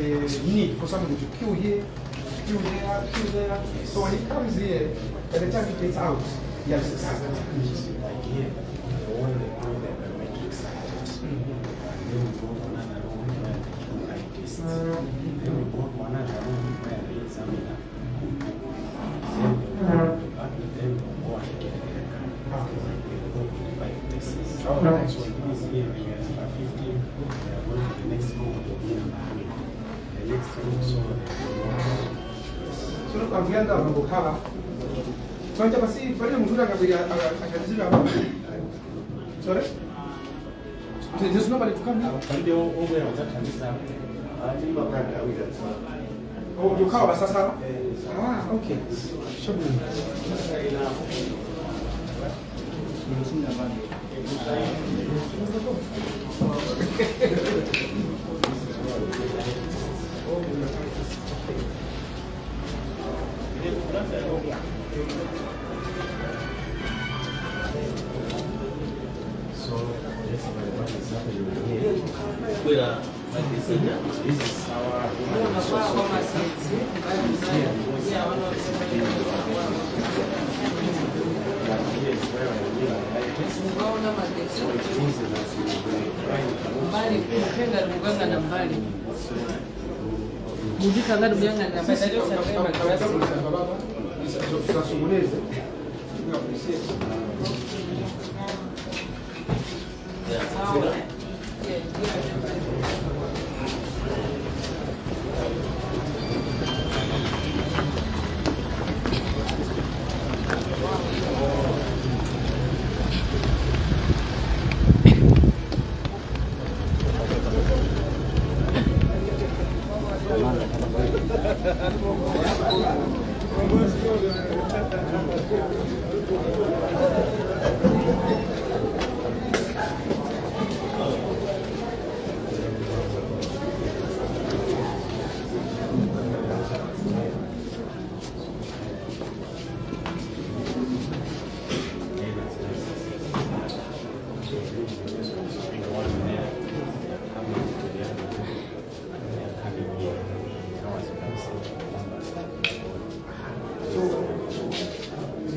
need for somebody to queue here, queue there, queue there. So when he comes here, by the time he gets out, he has 6 minutes. Like here, the one they do the biometric side. Then we go to another room where they do eye tests. Then we go to another room where they examine them. Then they go back with them to go and get their card. They go to the bike tests. So it is here, we are number 15. We are going to the next room, we will be number 3. The next room, so So look, I'm going to go cover. So I'm going to see, but I'm going to sorry? There's nobody to come here? Oh, you cover Sasa? Ah, okay. Show me. This is our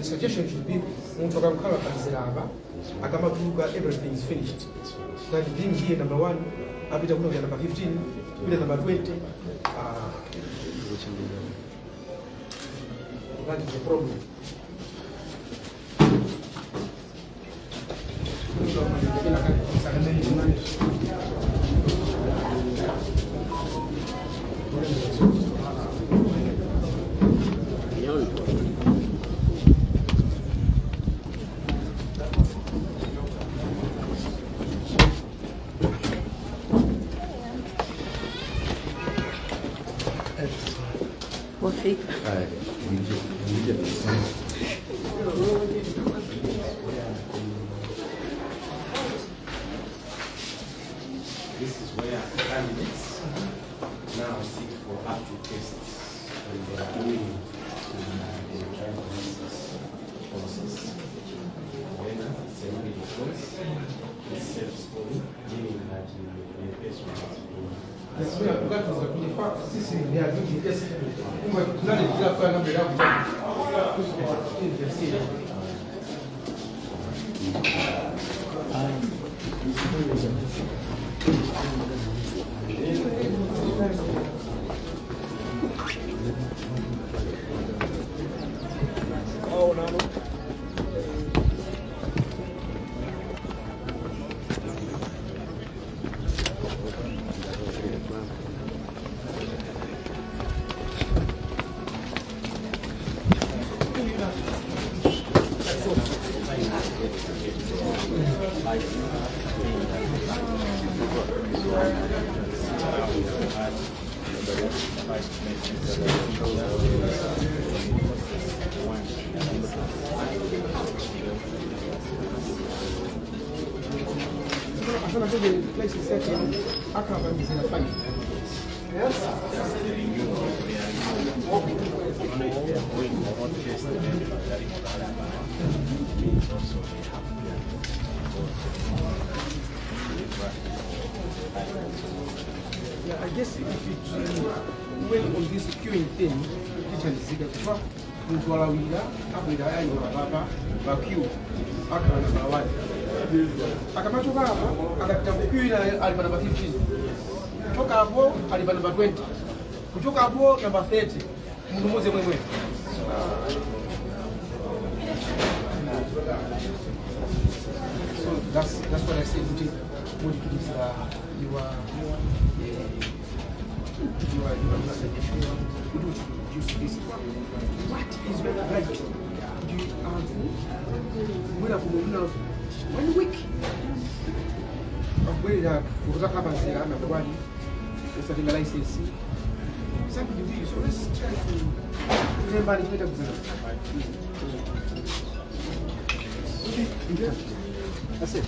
suggestion should be everything is finished. Now being here number 1, after number 15, number 20. That is the problem. This is where candidates now seek for active tests when they are doing the driver license process. Whether it's a medical course, it's self-scoring, meaning that the person has to do. Oh, no. The place is set in Akram is in a fight. Yes? Yeah, guess if it went on this queuing thing, it can see that Mutwalawira, Abida, and Baba, Baku, Akana, Bawad. Akamachoka, Akatakuina, Alibaba number 15. Tokabo, Alibaba number 20. Kutokabo number 30. Mumuze. So that's what I said. You are what is your right? Do you have 1 week of where the license? Something to do. So let's try to remember it. Okay, that's it.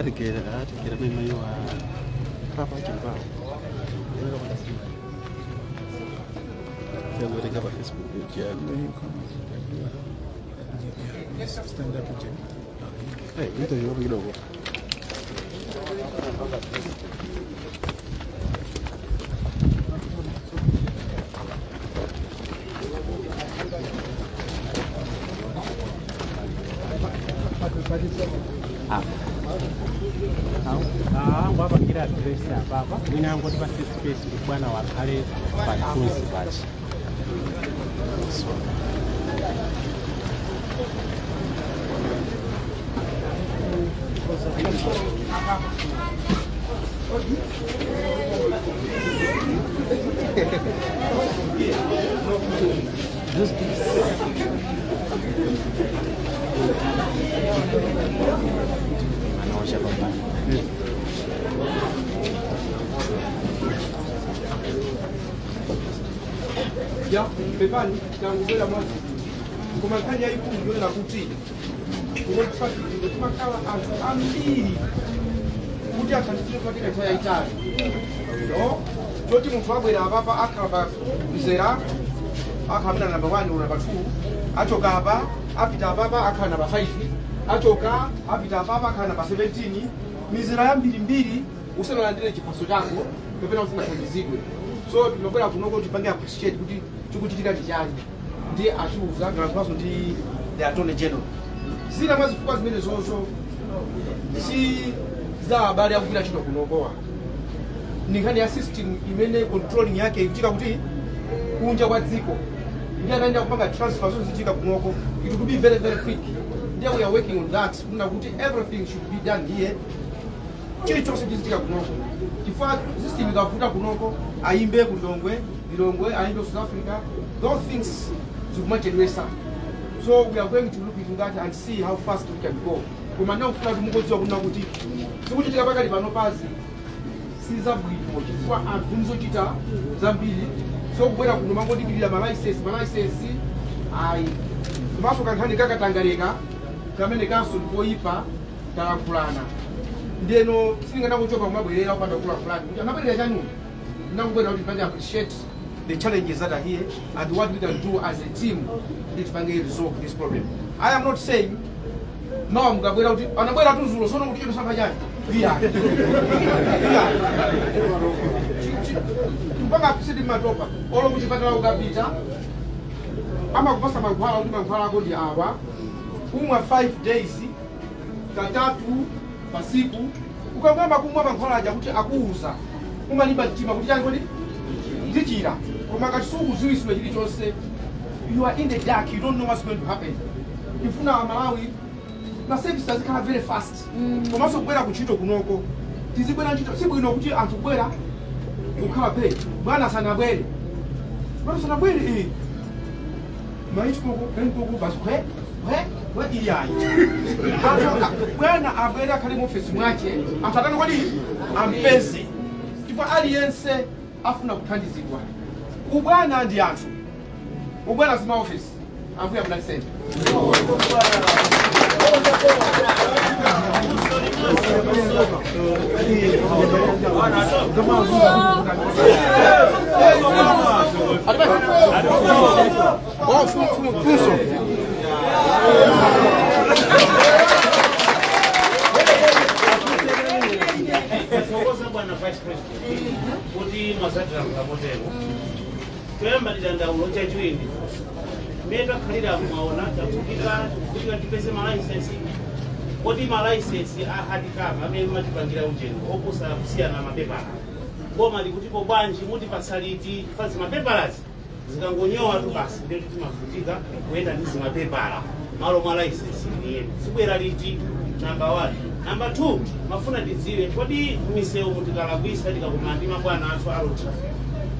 Atikira mimi yo papa chamba. Sio katika Facebook ya stand up gym. Ndio hiyo kidogo. Baba kila address baba ninango tipa space bwana wa kale batunzi bachi anaosha baba. Ya, pepani, tangulia mwanzo. Kumakanya iku ndio na kuti. Unataka kama ambili. Kuja kanisa kwa kile cha Italy. No? Toti mfabwera ababa akaba mzera. Akamna number 1 na number 2. Atoka aba, apita ababa akana number 5. Atoka, apita ababa akana number 17. Mizera ya mbili usana landile chipaso chako, pepena usina kujizigwe. So tunobera kunoko tipange appreciate kuti chikuchitika ndichani. Ndiye achiuza ngakwaso ndi the attorney general. Zina mazifuka zimene zozo si za habari yakupita chino kunokowa. Ningani ya system imene controlling yake ikuchika kuti kunja kwa dziko. Ndiye anaenda kupanga transfer zozo zichika kunoko. It will be very very quick. Ndiye we are working on that. Kuna kuti everything should be done here. Chili chose chizitika kunoko. Chifukwa system ikavuta kunoko aimbe Lilongwe aimbe South Africa. Those things zikumatedwesa. So we are going to look into that and see how fast we can go. Kumanda ukufuna tumugodziwa kuna kuti sikuchitika pakali pano pazi siza bwino chifukwa anthu nizochita zambiri. So kubwera kuno mangodikirira ma license ayi kumaso kankhani kakatangaleka kamene kanso ndipoyipa talakulana. Ndeno singana kuchoka kumabwerera kupanda kula fulani. Anabwerera chanu. Ndakubwera kuti panja appreciate the challenges that are here and what we can do as a team to resolve this problem. I am not saying now I'm going to anabwera tuzulo sono kuti chosanga chani. Via. Tupanga kusidi matopa. Olo kuchipatala ukapita. Ama kupasa mankhwala kuti mankhwala ako ndi awa. Kumwa 5 days. Katatu pasiku. Ukangamba kumwa mankhwala aja kuti akuuza. Umaliba mtima kuti chani kodi ndichira. Koma kasuku ziwiswe chili chonse. You are in the dark, you don't know what's going to happen. Ifuna Malawi na service azikhala very fast. Komanso kubwera kuchito kunoko. Tizibwera ntchito sibwino kuti anthu kubwera ukhala pay. Bwana sanabwere. Bwana sanabwere Maitoko entoko basi we iyayi. Bwana abwera kali mu office mwache, atatano kodi ampeze. Chifukwa aliyense afuna kuthandizidwa. Ubwana ndi anthu. Ubwana sima office. ambuya mnaliseni. Bwana Vice President, kuti mazadira mkamotero. Kuyamba ndandaulo chachiwindi. Meta khalira mwaona takutika tipese malaisensi. Kuti malaisensi ahadikama amene matipangira ujeni oposa kusiyana mapepala. Koma likutipo bwanji muti pasaliti fazi mapepalazi zikangonyowa tu basi ndio timafutika kuenda ndi zimapepala. Malo mwa license ni sibwera liti number 1. Number 2, mafuna tidziwe kodi misewu mutikalakwisa tikakumandima bwana athu alotha.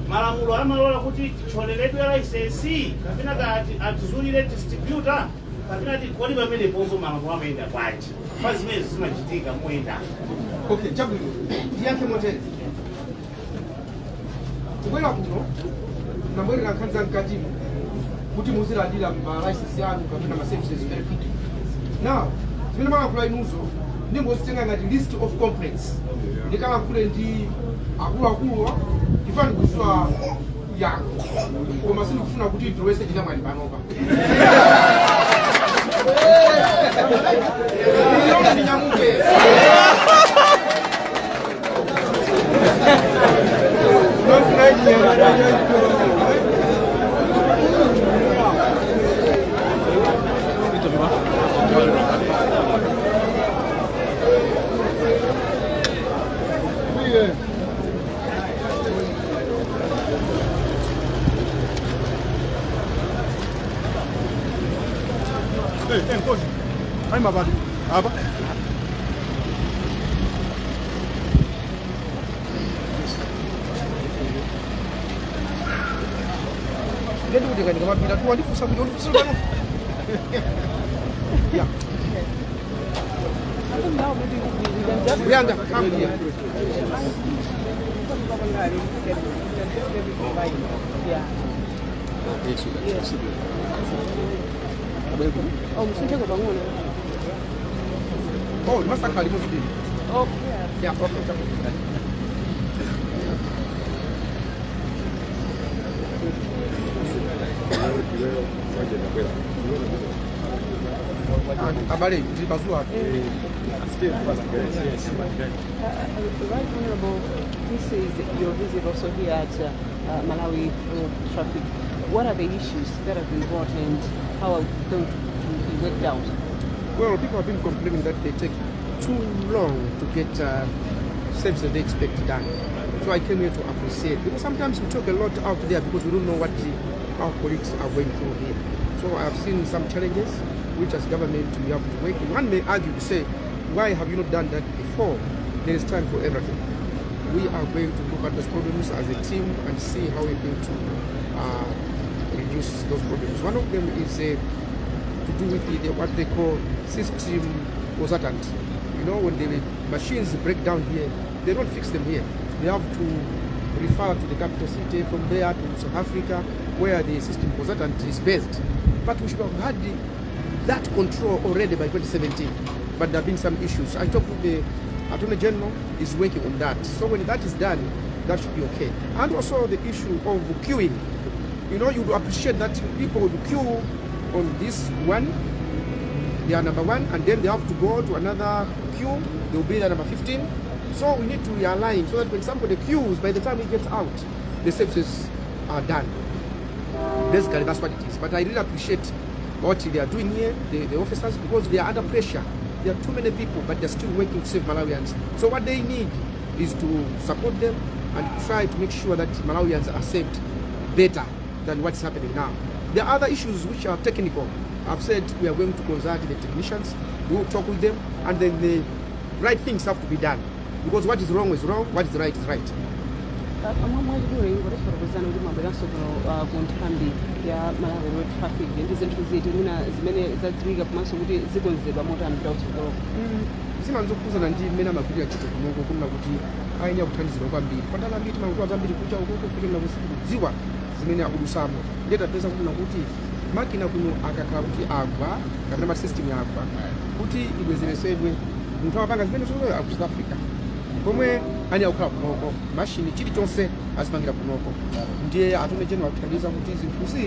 Malamulo amalola kuti ticholeredwe license kapena kati atizulire distributor kapena kodi pamene pombo malamulo amayenda bwanji. Fazi zimene zimachitika muenda. Okay, chabu ndiyankhe moteri. Kubwera kuno nambwerera nkhanza mkati kuti muzilandira ma license yanu kapena ma services very quickly. Now, zimene makakula inuzo ndingozitenga ngati list of complaints. Ndikakule ndi akuluakulu ifani kuswa yangu. Koma sindikufuna kuti ndilowese chinamwali panopa. Ndinyamuke. I'm about Aba. Jadi udah kan kamar pindah tuan di pusat bidon pusat baru. Ya. Ya anda kamu dia. Oh, mesti jaga bangun. Oh, masak kali mesti. Oh, ya. Oke. Habari, zibazua. Right Honorable, this is your visit also here at Malawi Road Traffic. What are the issues that have been brought and how are going to be worked out? Well, people have been complaining that they take too long to get services they expect done. So I came here to appreciate, because sometimes we talk a lot out there because we don't know what our colleagues are going through here. So I have seen some challenges which as government we have to work. One may argue to say, why have you not done that before? There is time for everything. We are going to look at those problems as a team and see how we're going to reduce those problems. One of them is to do with what they call system consultant. You know, when the machines break down here, they don't fix them here. They have to refer to the capital city, from there to South Africa, where the system consultant is based. But we should have had that control already by 2017. But there have been some issues. I talked with the Attorney General, is working on that. So when that is done, that should be okay. And also the issue of queuing. You know, you would appreciate that people would queue on this one, they are number 1, and then they have to go to another queue, they will be the number 15. So we need to realign so that when somebody queues, by the time he gets out, the services are done. Basically, that's what it is. But I really appreciate what they are doing here, the officers, because they are under pressure. There are too many people, but they're still working to save Malawians. So what they need is to support them and try to make sure that Malawians are saved better than what's happening now. There are other issues which are technical. I've said we are going to consult the technicians, we will talk with them, and then the right things have to be done. Because what is wrong, what is right is right. ya Malawi Road Traffic ndizinthu ziti mina zimene zadziwika komanso kuti zikonzedwa motani mtautsogolo zimanzokuzana ndi mmene amagwirira ntchito kunoko kunena kuti ayenya kuthandizidwa kwambiri pandalambiri timankuwa zambiri kucha ukoko kufikira kuti kudziwa zimene akudusamo ndiye tapeza kunena kuti makina kuno akakhala kuti agwa kapena masystem agwa kuti ibwezeresedwe munthu amapanga zimene zozoyo aku South Africa komwe ani akukhala kunoko mashini chilichonse azipangira kunoko ndiye attorney general akuthandiza kuti zinthuzi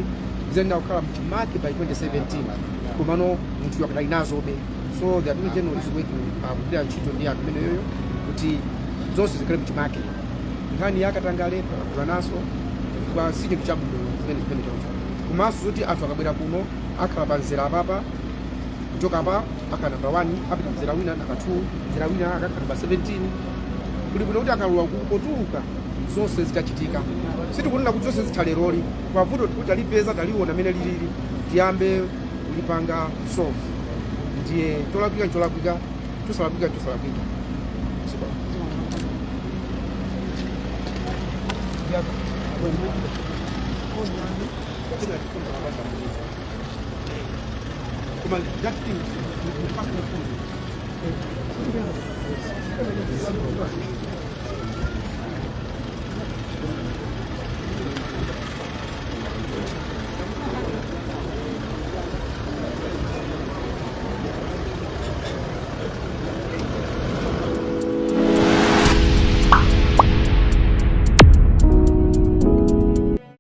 zizenda kukhala mchimake by 2017 komano munthu yakutali nazobe so the attorney general is working kugwira ntchito ndi anthu amene yoyo kuti zonse zikhale mchimake nkhani yakatangale pakula naso chifukwa si chinthu chabwino zimene choncho komanso zoti anthu akabwera kuno akhala pa nzera apapa kuchoka pa akhala namba 1 apita mzera wina namba 2 mzera wina akakhala namba 17 kuli kuno kuti akalowa kutuluka zonse zitachitika sitikunena kuti zonse zithaleroli kwa vuto kuti alipeza taliona amene lilili tiyambe kulipanga solve ndiye tolakwika ncholakika tusalakwika Come that thing,